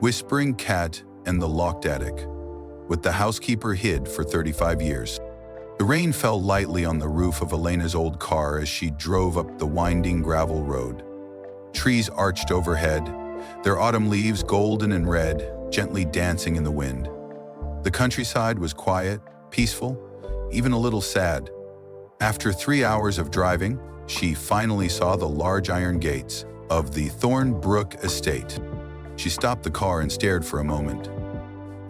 Whispering Cat and the Locked Attic, with the housekeeper hid for 35 years. The rain fell lightly on the roof of Elena's old car as she drove up the winding gravel road. Trees arched overhead, their autumn leaves golden and red, gently dancing in the wind. The countryside was quiet, peaceful, even a little sad. After 3 hours of driving, she finally saw the large iron gates of the Thornbrook estate. She stopped the car and stared for a moment.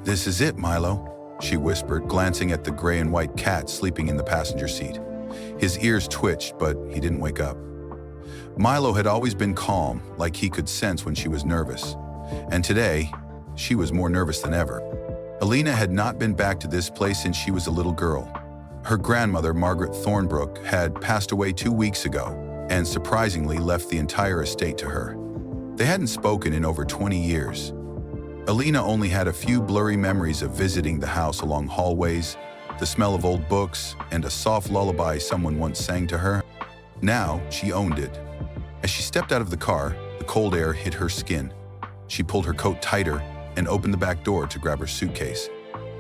"This is it, Milo," she whispered, glancing at the gray and white cat sleeping in the passenger seat. His ears twitched, but he didn't wake up. Milo had always been calm, like he could sense when she was nervous. And today, she was more nervous than ever. Elena had not been back to this place since she was a little girl. Her grandmother, Margaret Thornbrook, had passed away 2 weeks ago, and surprisingly left the entire estate to her. They hadn't spoken in over 20 years. Elena only had a few blurry memories of visiting the house along hallways, the smell of old books, and a soft lullaby someone once sang to her. Now, she owned it. As she stepped out of the car, the cold air hit her skin. She pulled her coat tighter and opened the back door to grab her suitcase.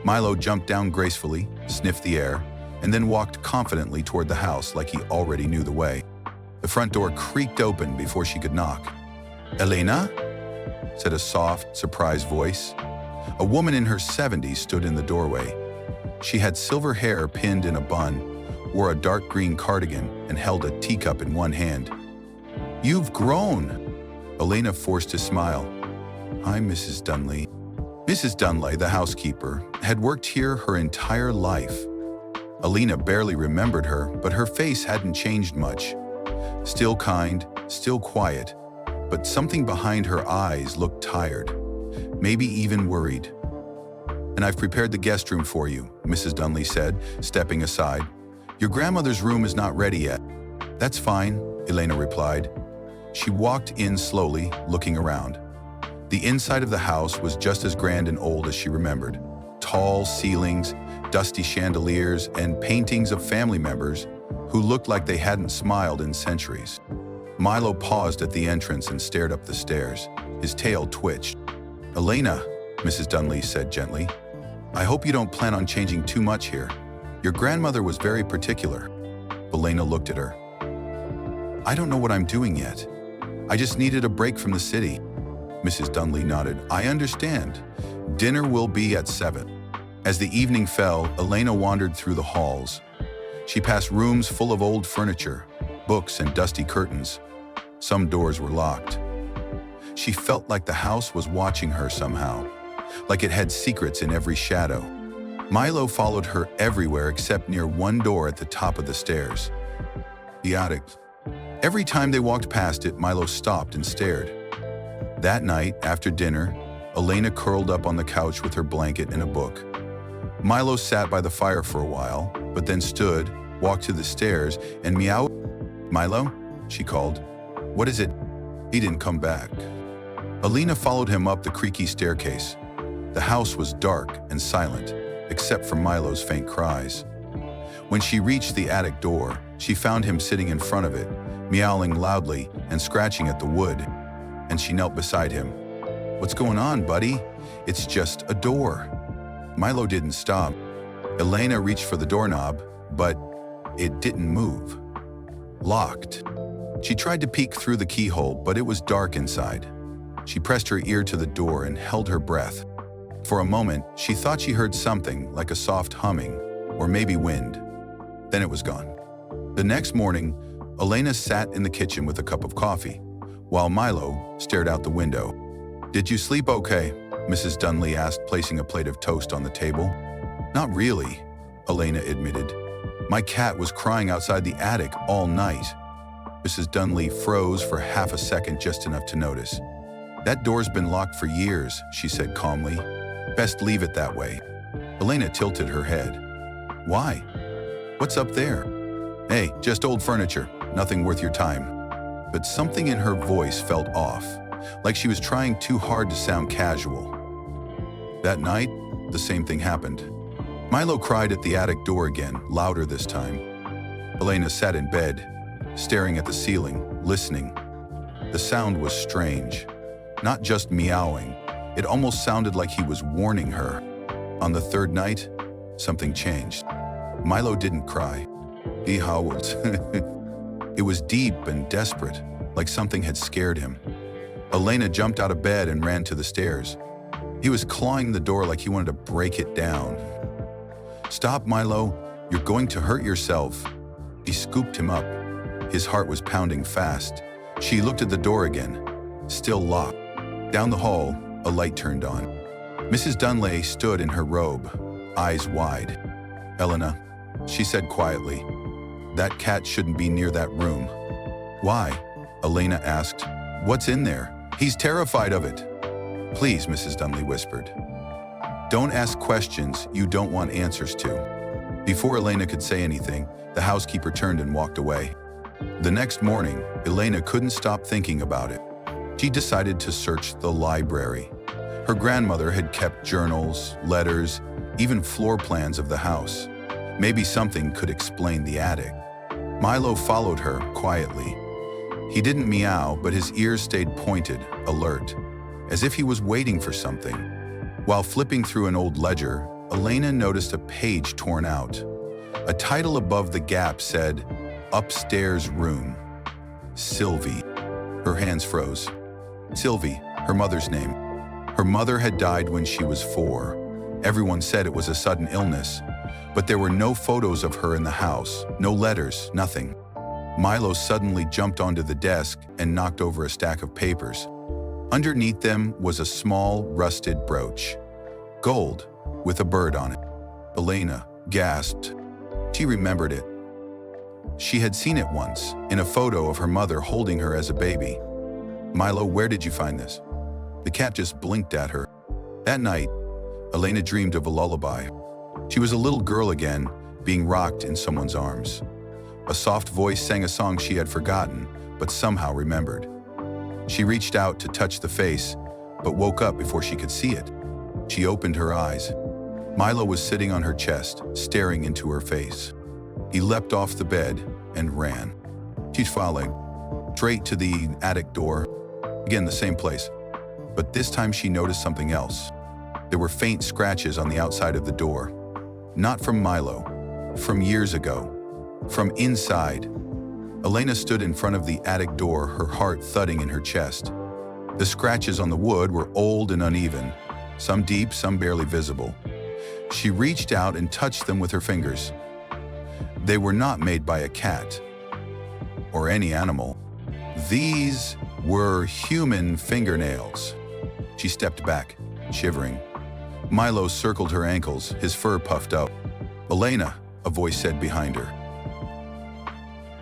Milo jumped down gracefully, sniffed the air, and then walked confidently toward the house like he already knew the way. The front door creaked open before she could knock. "Elena?" said a soft, surprised voice. A woman in her 70s stood in the doorway. She had silver hair pinned in a bun, wore a dark green cardigan, and held a teacup in one hand. "You've grown!" Elena forced a smile. "Hi, Mrs. Dunley." Mrs. Dunley, the housekeeper, had worked here her entire life. Elena barely remembered her, but her face hadn't changed much. Still kind, still quiet, but something behind her eyes looked tired, maybe even worried. "And I've prepared the guest room for you," Mrs. Dunley said, stepping aside. "Your grandmother's room is not ready yet." "That's fine," Elena replied. She walked in slowly, looking around. The inside of the house was just as grand and old as she remembered. Tall ceilings, dusty chandeliers, and paintings of family members who looked like they hadn't smiled in centuries. Milo paused at the entrance and stared up the stairs. His tail twitched. "Elena," Mrs. Dunley said gently, "I hope you don't plan on changing too much here. Your grandmother was very particular." Elena looked at her. "I don't know what I'm doing yet. I just needed a break from the city." Mrs. Dunley nodded. "I understand. Dinner will be at 7. As the evening fell, Elena wandered through the halls. She passed rooms full of old furniture, books, and dusty curtains. Some doors were locked. She felt like the house was watching her somehow, like it had secrets in every shadow. Milo followed her everywhere except near one door at the top of the stairs. The attic. Every time they walked past it, Milo stopped and stared. That night, after dinner, Elena curled up on the couch with her blanket and a book. Milo sat by the fire for a while, but then stood, walked to the stairs, and meowed. "Milo?" she called. "What is it?" He didn't come back. Elena followed him up the creaky staircase. The house was dark and silent, except for Milo's faint cries. When she reached the attic door, she found him sitting in front of it, meowing loudly and scratching at the wood, and she knelt beside him. "What's going on, buddy? It's just a door." Milo didn't stop. Elena reached for the doorknob, but it didn't move. Locked. She tried to peek through the keyhole, but it was dark inside. She pressed her ear to the door and held her breath. For a moment, she thought she heard something like a soft humming, or maybe wind. Then it was gone. The next morning, Elena sat in the kitchen with a cup of coffee, while Milo stared out the window. "Did you sleep okay?" Mrs. Dunley asked, placing a plate of toast on the table. "Not really," Elena admitted. "My cat was crying outside the attic all night." Mrs. Dunley froze for half a second, just enough to notice. "That door's been locked for years," she said calmly. "Best leave it that way." Elena tilted her head. "Why? What's up there?" "Hey, just old furniture, nothing worth your time." But something in her voice felt off, like she was trying too hard to sound casual. That night, the same thing happened. Milo cried at the attic door again, louder this time. Elena sat in bed, staring at the ceiling, listening. The sound was strange. Not just meowing, It almost sounded like he was warning her. On the third night, something changed. Milo didn't cry. He howled. It was deep and desperate, like something had scared him. Elena jumped out of bed and ran to the stairs. He was clawing the door like he wanted to break it down. "Stop, Milo. You're going to hurt yourself." She scooped him up. His heart was pounding fast. She looked at the door again, still locked. Down the hall, a light turned on. Mrs. Dunley stood in her robe, eyes wide. "Elena," she said quietly, "that cat shouldn't be near that room." "Why?" Elena asked. "What's in there? He's terrified of it." "Please," Mrs. Dunley whispered. "Don't ask questions you don't want answers to." Before Elena could say anything, the housekeeper turned and walked away. The next morning, Elena couldn't stop thinking about it. She decided to search the library. Her grandmother had kept journals, letters, even floor plans of the house. Maybe something could explain the attic. Milo followed her quietly. He didn't meow, but his ears stayed pointed, alert, as if he was waiting for something. While flipping through an old ledger, Elena noticed a page torn out. A title above the gap said, "Upstairs Room." Sylvie. Her hands froze. Sylvie, her mother's name. Her mother had died when she was 4. Everyone said it was a sudden illness, but there were no photos of her in the house, no letters, nothing. Milo suddenly jumped onto the desk and knocked over a stack of papers. Underneath them was a small, rusted brooch. Gold, with a bird on it. Elena gasped. She remembered it. She had seen it once, in a photo of her mother holding her as a baby. "Milo, where did you find this?" The cat just blinked at her. That night, Elena dreamed of a lullaby. She was a little girl again, being rocked in someone's arms. A soft voice sang a song she had forgotten, but somehow remembered. She reached out to touch the face, but woke up before she could see it. She opened her eyes. Milo was sitting on her chest, staring into her face. He leapt off the bed and ran. She followed, straight to the attic door. Again, the same place. But this time she noticed something else. There were faint scratches on the outside of the door. Not from Milo, from years ago, from inside. Elena stood in front of the attic door, her heart thudding in her chest. The scratches on the wood were old and uneven, some deep, some barely visible. She reached out and touched them with her fingers. They were not made by a cat or any animal. These were human fingernails. She stepped back, shivering. Milo circled her ankles, his fur puffed up. "Elena," a voice said behind her.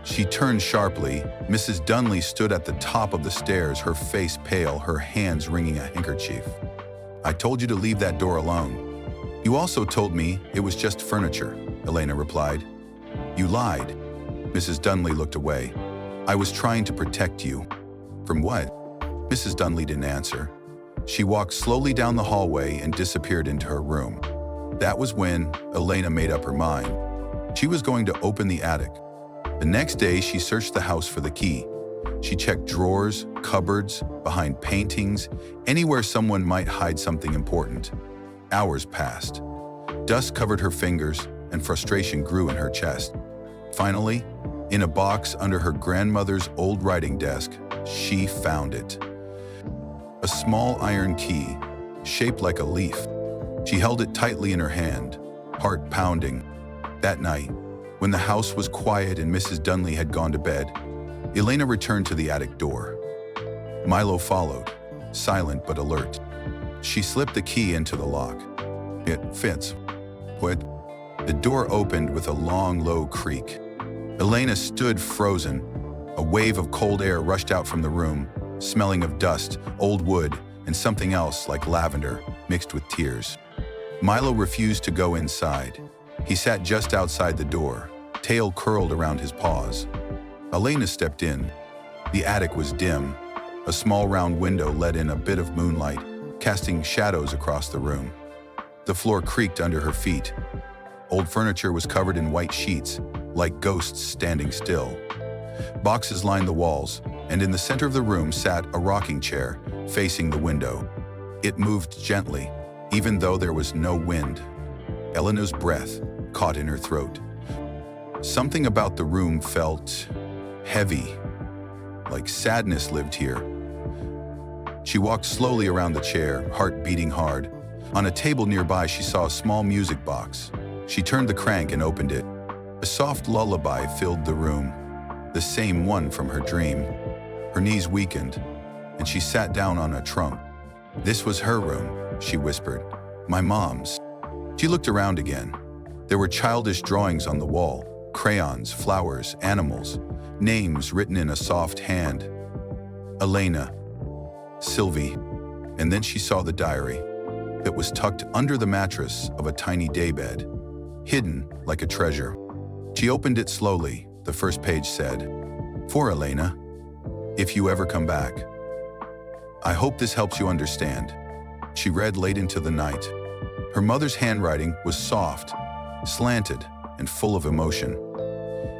She turned sharply. Mrs. Dunley stood at the top of the stairs, her face pale, her hands wringing a handkerchief. "I told you to leave that door alone." "You also told me it was just furniture," Elena replied. "You lied." Mrs. Dunley looked away. "I was trying to protect you." "From what?" Mrs. Dunley didn't answer. She walked slowly down the hallway and disappeared into her room. That was when Elena made up her mind. She was going to open the attic. The next day, she searched the house for the key. She checked drawers, cupboards, behind paintings, anywhere someone might hide something important. Hours passed. Dust covered her fingers, and frustration grew in her chest. Finally, in a box under her grandmother's old writing desk, she found it. A small iron key, shaped like a leaf. She held it tightly in her hand, heart pounding. That night, when the house was quiet and Mrs. Dunley had gone to bed, Elena returned to the attic door. Milo followed, silent but alert. She slipped the key into the lock. "It fits." "What?" The door opened with a long, low creak. Elena stood frozen. A wave of cold air rushed out from the room, smelling of dust, old wood, and something else like lavender, mixed with tears. Milo refused to go inside. He sat just outside the door, tail curled around his paws. Elena stepped in. The attic was dim. A small round window let in a bit of moonlight, casting shadows across the room. The floor creaked under her feet. Old furniture was covered in white sheets, like ghosts standing still. Boxes lined the walls, and in the center of the room sat a rocking chair, facing the window. It moved gently, even though there was no wind. Elena's breath caught in her throat. Something about the room felt heavy, like sadness lived here. She walked slowly around the chair, heart beating hard. On a table nearby, she saw a small music box. She turned the crank and opened it. A soft lullaby filled the room, the same one from her dream. Her knees weakened, and she sat down on a trunk. This was her room, she whispered. My mom's. She looked around again. There were childish drawings on the wall, crayons, flowers, animals, names written in a soft hand. Elena, Sylvie, and then she saw the diary. It was tucked under the mattress of a tiny daybed, hidden like a treasure. She opened it slowly. The first page said, "For Elena, if you ever come back. I hope this helps you understand." She read late into the night. Her mother's handwriting was soft, slanted, and full of emotion.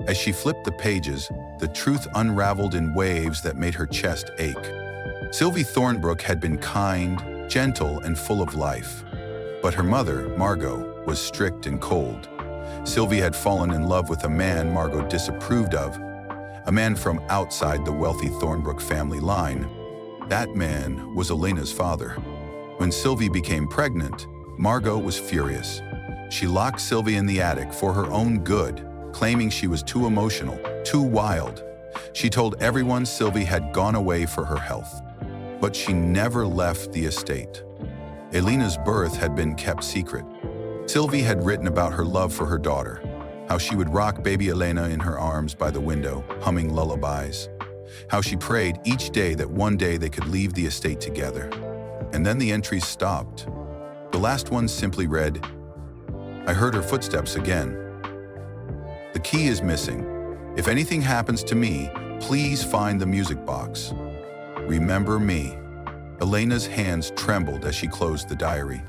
As she flipped the pages, the truth unraveled in waves that made her chest ache. Sylvie Thornbrook had been kind, gentle, and full of life. But her mother, Margot, was strict and cold. Sylvie had fallen in love with a man Margot disapproved of, a man from outside the wealthy Thornbrook family line. That man was Elena's father. When Sylvie became pregnant, Margot was furious. She locked Sylvie in the attic for her own good, claiming she was too emotional, too wild. She told everyone Sylvie had gone away for her health. But she never left the estate. Elena's birth had been kept secret. Sylvie had written about her love for her daughter, how she would rock baby Elena in her arms by the window, humming lullabies, how she prayed each day that one day they could leave the estate together. And then the entries stopped. The last one simply read, "I heard her footsteps again. The key is missing. If anything happens to me, please find the music box. Remember me." Elena's hands trembled as she closed the diary.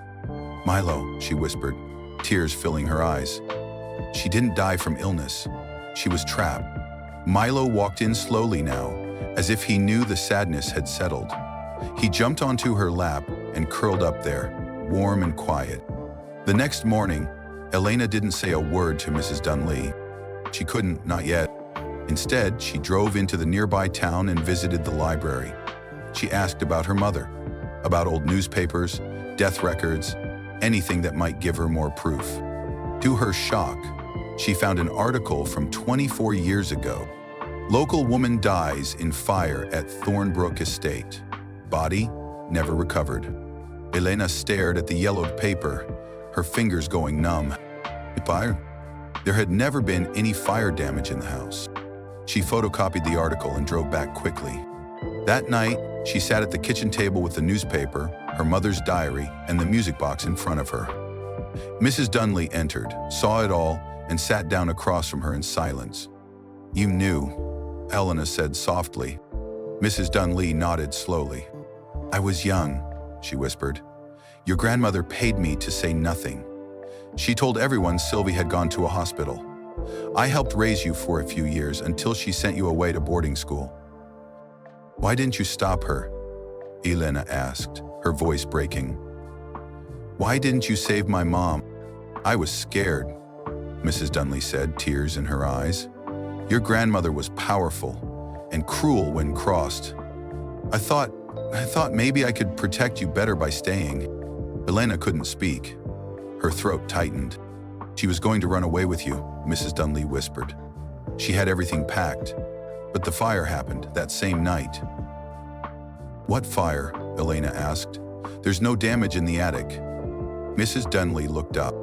"Milo," she whispered, tears filling her eyes. She didn't die from illness. She was trapped. Milo walked in slowly now, as if he knew the sadness had settled. He jumped onto her lap and curled up there, warm and quiet. The next morning, Elena didn't say a word to Mrs. Dunley. She couldn't, not yet. Instead, she drove into the nearby town and visited the library. She asked about her mother, about old newspapers, death records, anything that might give her more proof. To her shock, she found an article from 24 years ago. Local woman dies in fire at Thornbrook Estate. Body never recovered. Elena stared at the yellowed paper, her fingers going numb. Fire? There had never been any fire damage in the house. She photocopied the article and drove back quickly. That night, she sat at the kitchen table with the newspaper, her mother's diary, and the music box in front of her. Mrs. Dunley entered, saw it all, and sat down across from her in silence. "You knew," Elena said softly. Mrs. Dunley nodded slowly. "I was young," she whispered. "Your grandmother paid me to say nothing. She told everyone Sylvie had gone to a hospital. I helped raise you for a few years until she sent you away to boarding school." "Why didn't you stop her?" Elena asked, her voice breaking. "Why didn't you save my mom?" "I was scared," Mrs. Dunley said, tears in her eyes. "Your grandmother was powerful and cruel when crossed. I thought maybe I could protect you better by staying." Elena couldn't speak. Her throat tightened. "She was going to run away with you," Mrs. Dunley whispered. "She had everything packed. But the fire happened that same night." "What fire?" Elena asked. "There's no damage in the attic." Mrs. Dunley looked up.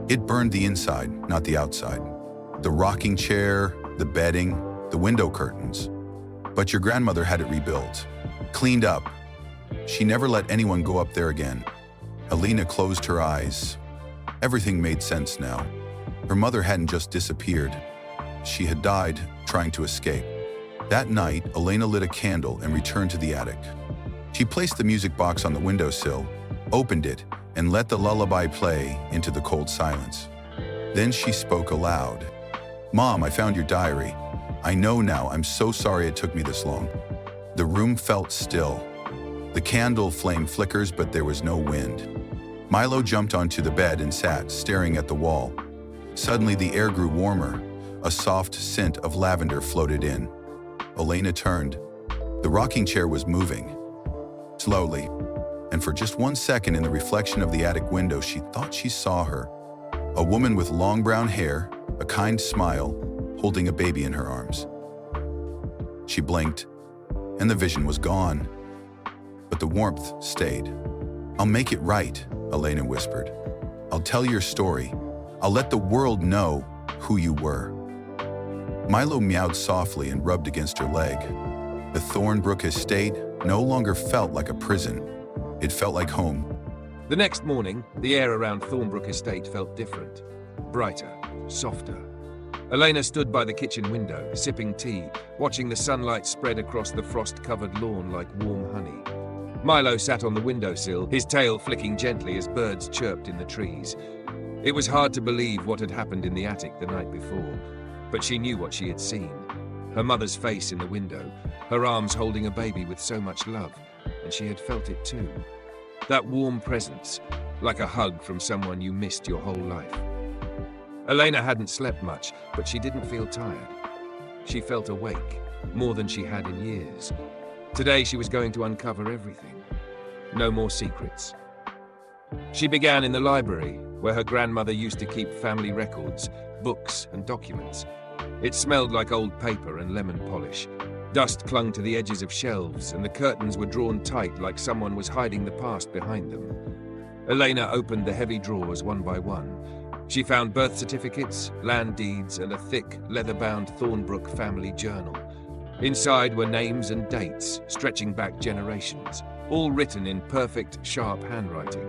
"It burned the inside, not the outside. The rocking chair, the bedding, the window curtains. But your grandmother had it rebuilt, cleaned up. She never let anyone go up there again." Elena closed her eyes. Everything made sense now. Her mother hadn't just disappeared. She had died trying to escape. That night, Elena lit a candle and returned to the attic. She placed the music box on the windowsill, opened it, and let the lullaby play into the cold silence. Then she spoke aloud. "Mom, I found your diary. I know now. I'm so sorry it took me this long." The room felt still. The candle flame flickers, but there was no wind. Milo jumped onto the bed and sat, staring at the wall. Suddenly, the air grew warmer. A soft scent of lavender floated in. Elena turned. The rocking chair was moving. Slowly, and for just 1 second in the reflection of the attic window, she thought she saw her. A woman with long brown hair, a kind smile, holding a baby in her arms. She blinked, and the vision was gone. But the warmth stayed. "I'll make it right," Elena whispered. "I'll tell your story. I'll let the world know who you were." Milo meowed softly and rubbed against her leg. The Thornbrook estate no longer felt like a prison. It felt like home. The next morning, the air around Thornbrook estate felt different. Brighter, softer. Elena stood by the kitchen window, sipping tea, watching the sunlight spread across the frost-covered lawn like warm honey. Milo sat on the windowsill, his tail flicking gently as birds chirped in the trees. It was hard to believe what had happened in the attic the night before, but she knew what she had seen. Her mother's face in the window, her arms holding a baby with so much love, and she had felt it too. That warm presence, like a hug from someone you missed your whole life. Elena hadn't slept much, but she didn't feel tired. She felt awake, more than she had in years. Today she was going to uncover everything. No more secrets. She began in the library, where her grandmother used to keep family records, books and documents. It smelled like old paper and lemon polish. Dust clung to the edges of shelves, and the curtains were drawn tight like someone was hiding the past behind them. Elena opened the heavy drawers one by one. She found birth certificates, land deeds, and a thick, leather-bound Thornbrook family journal. Inside were names and dates, stretching back generations, all written in perfect, sharp handwriting.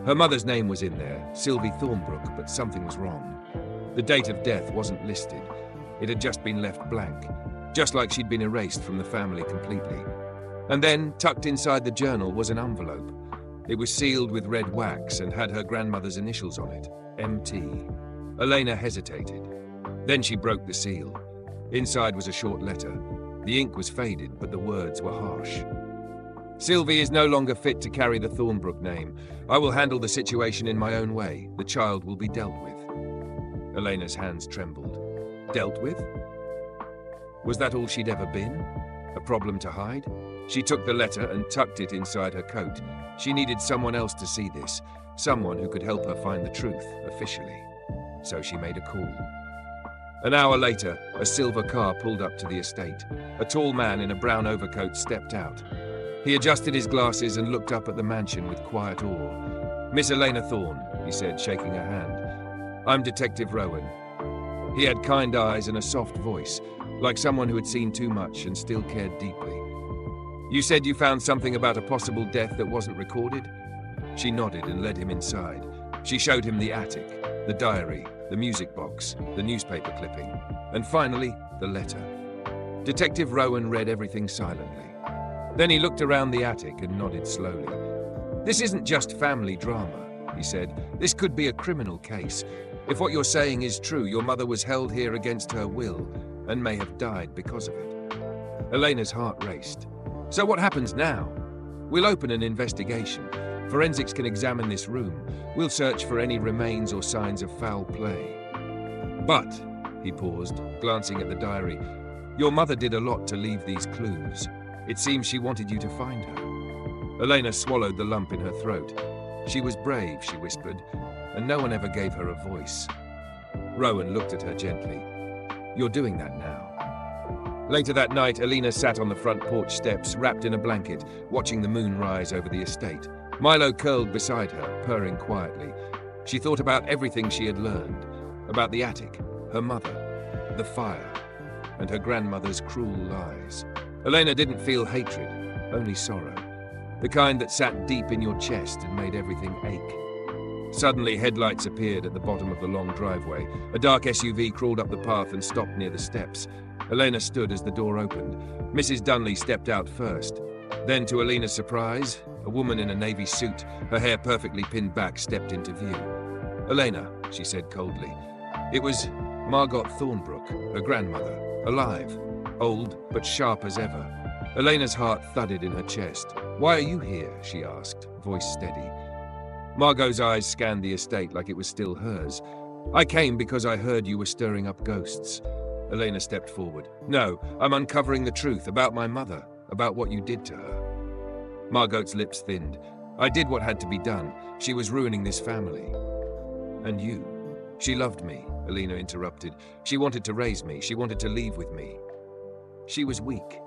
Her mother's name was in there, Sylvie Thornbrook, but something was wrong. The date of death wasn't listed. It had just been left blank, just like she'd been erased from the family completely. And then, tucked inside the journal was an envelope. It was sealed with red wax and had her grandmother's initials on it, MT. Elena hesitated. Then she broke the seal. Inside was a short letter. The ink was faded, but the words were harsh. "Sylvie is no longer fit to carry the Thornbrook name. I will handle the situation in my own way. The child will be dealt with." Elena's hands trembled. Dealt with? Was that all she'd ever been? A problem to hide? She took the letter and tucked it inside her coat. She needed someone else to see this, someone who could help her find the truth, officially. So she made a call. An hour later, a silver car pulled up to the estate. A tall man in a brown overcoat stepped out. He adjusted his glasses and looked up at the mansion with quiet awe. "Miss Elena Thorne," he said, shaking her hand. "I'm Detective Rowan." He had kind eyes and a soft voice, like someone who had seen too much and still cared deeply. "You said you found something about a possible death that wasn't recorded?" She nodded and led him inside. She showed him the attic, the diary, the music box, the newspaper clipping, and finally, the letter. Detective Rowan read everything silently. Then he looked around the attic and nodded slowly. "This isn't just family drama," he said. "This could be a criminal case. If what you're saying is true, your mother was held here against her will and may have died because of it." Elena's heart raced. "So what happens now?" "We'll open an investigation. Forensics can examine this room. We'll search for any remains or signs of foul play. But," he paused, glancing at the diary, "your mother did a lot to leave these clues. It seems she wanted you to find her." Elena swallowed the lump in her throat. She was brave, she whispered, and no one ever gave her a voice. Rowan looked at her gently. "You're doing that now." Later that night, Elena sat on the front porch steps, wrapped in a blanket, watching the moon rise over the estate. Milo curled beside her, purring quietly. She thought about everything she had learned, about the attic, her mother, the fire, and her grandmother's cruel lies. Elena didn't feel hatred, only sorrow, the kind that sat deep in your chest and made everything ache. Suddenly, headlights appeared at the bottom of the long driveway. A dark SUV crawled up the path and stopped near the steps. Elena stood as the door opened. Mrs. Dunley stepped out first. Then, to Elena's surprise, a woman in a navy suit, her hair perfectly pinned back, stepped into view. "Elena," she said coldly. It was Margot Thornbrook, her grandmother, alive, old but sharp as ever. Elena's heart thudded in her chest. "Why are you here?" she asked, voice steady. Margot's eyes scanned the estate like it was still hers. "I came because I heard you were stirring up ghosts." Elena stepped forward. "No, I'm uncovering the truth about my mother, about what you did to her." Margot's lips thinned. "I did what had to be done. She was ruining this family." "And you?" "She loved me," Elena interrupted. "She wanted to raise me. She wanted to leave with me." "She was weak."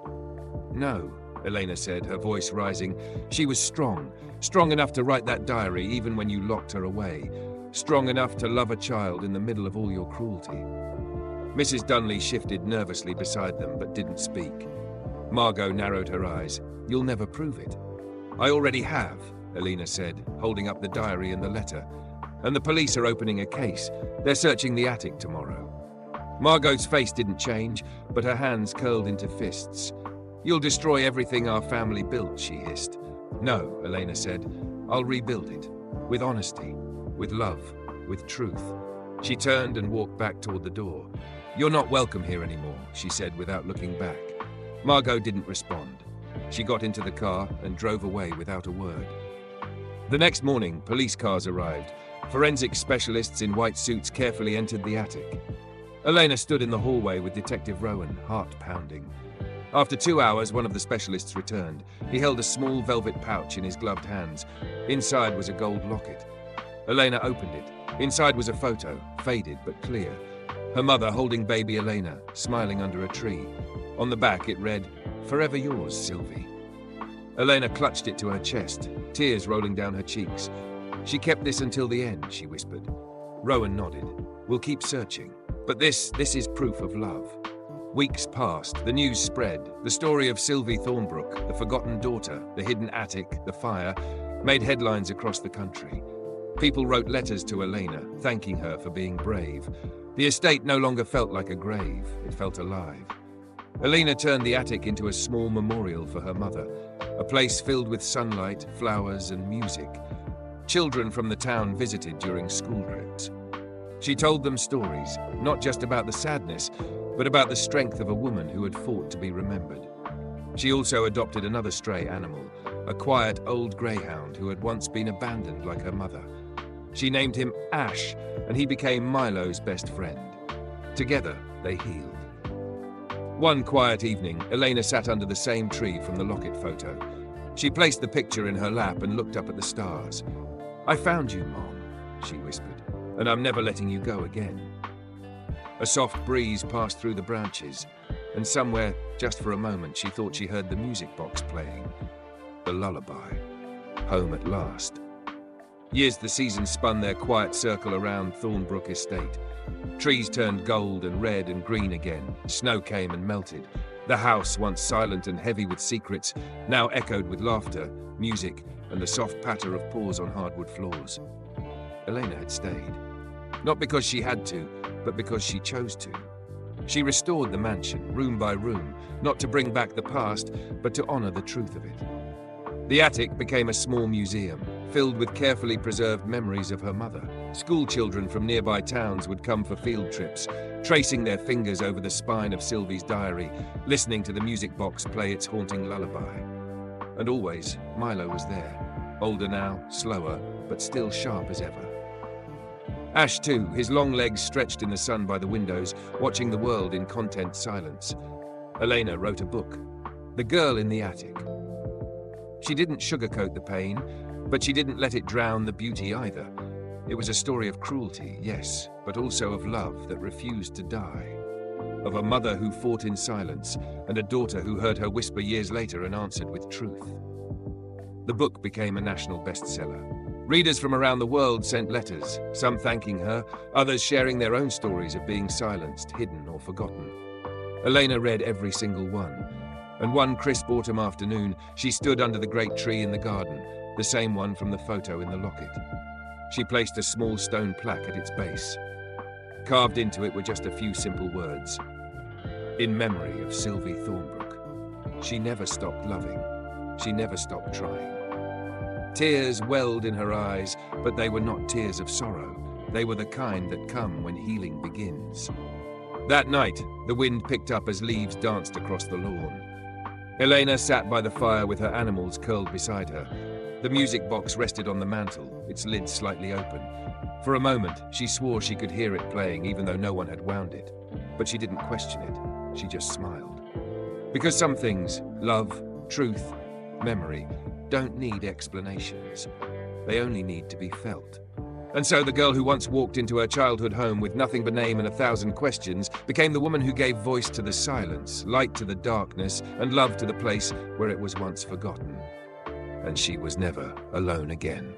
"No," Elena said, her voice rising. "She was strong. Strong enough to write that diary even when you locked her away. Strong enough to love a child in the middle of all your cruelty." Mrs. Dunley shifted nervously beside them but didn't speak. Margot narrowed her eyes. "You'll never prove it." "I already have," Elena said, holding up the diary and the letter. "And the police are opening a case. They're searching the attic tomorrow." Margot's face didn't change, but her hands curled into fists. "You'll destroy everything our family built," she hissed. "No," Elena said. "I'll rebuild it. With honesty, with love, with truth." She turned and walked back toward the door. "You're not welcome here anymore," she said without looking back. Margot didn't respond. She got into the car and drove away without a word. The next morning, police cars arrived. Forensic specialists in white suits carefully entered the attic. Elena stood in the hallway with Detective Rowan, heart pounding. After 2 hours, one of the specialists returned. He held a small velvet pouch in his gloved hands. Inside was a gold locket. Elena opened it. Inside was a photo, faded but clear. Her mother holding baby Elena, smiling under a tree. On the back it read, "Forever yours, Sylvie." Elena clutched it to her chest, tears rolling down her cheeks. "She kept this until the end," she whispered. Rowan nodded. "We'll keep searching. But this is proof of love." Weeks passed, the news spread. The story of Sylvie Thornbrook, the forgotten daughter, the hidden attic, the fire, made headlines across the country. People wrote letters to Elena, thanking her for being brave. The estate no longer felt like a grave, it felt alive. Elena turned the attic into a small memorial for her mother, a place filled with sunlight, flowers, and music. Children from the town visited during school trips. She told them stories, not just about the sadness, but about the strength of a woman who had fought to be remembered. She also adopted another stray animal, a quiet old greyhound who had once been abandoned like her mother. She named him Ash, and he became Milo's best friend. Together, they healed. One quiet evening, Elena sat under the same tree from the locket photo. She placed the picture in her lap and looked up at the stars. "I found you, Mom," she whispered, "and I'm never letting you go again." A soft breeze passed through the branches, and somewhere, just for a moment, she thought she heard the music box playing. The lullaby. Home at last. Years the seasons spun their quiet circle around Thornbrook Estate. Trees turned gold and red and green again. Snow came and melted. The house, once silent and heavy with secrets, now echoed with laughter, music, and the soft patter of paws on hardwood floors. Elena had stayed. Not because she had to, but because she chose to. She restored the mansion, room by room, not to bring back the past, but to honor the truth of it. The attic became a small museum, filled with carefully preserved memories of her mother. School children from nearby towns would come for field trips, tracing their fingers over the spine of Sylvie's diary, listening to the music box play its haunting lullaby. And always, Milo was there, older now, slower, but still sharp as ever. Ash, too, his long legs stretched in the sun by the windows, watching the world in content silence. Elena wrote a book, The Girl in the Attic. She didn't sugarcoat the pain, but she didn't let it drown the beauty either. It was a story of cruelty, yes, but also of love that refused to die. Of a mother who fought in silence, and a daughter who heard her whisper years later and answered with truth. The book became a national bestseller. Readers from around the world sent letters, some thanking her, others sharing their own stories of being silenced, hidden, or forgotten. Elena read every single one. And one crisp autumn afternoon, she stood under the great tree in the garden, the same one from the photo in the locket. She placed a small stone plaque at its base. Carved into it were just a few simple words. In memory of Sylvie Thornbrook. She never stopped loving. She never stopped trying. Tears welled in her eyes, but they were not tears of sorrow. They were the kind that come when healing begins. That night, the wind picked up as leaves danced across the lawn. Elena sat by the fire with her animals curled beside her. The music box rested on the mantel, its lid slightly open. For a moment, she swore she could hear it playing even though no one had wound it. But she didn't question it, she just smiled. Because some things, love, truth, memory, don't need explanations. They only need to be felt. And so the girl who once walked into her childhood home with nothing but name and 1,000 questions became the woman who gave voice to the silence, light to the darkness, and love to the place where it was once forgotten. And she was never alone again.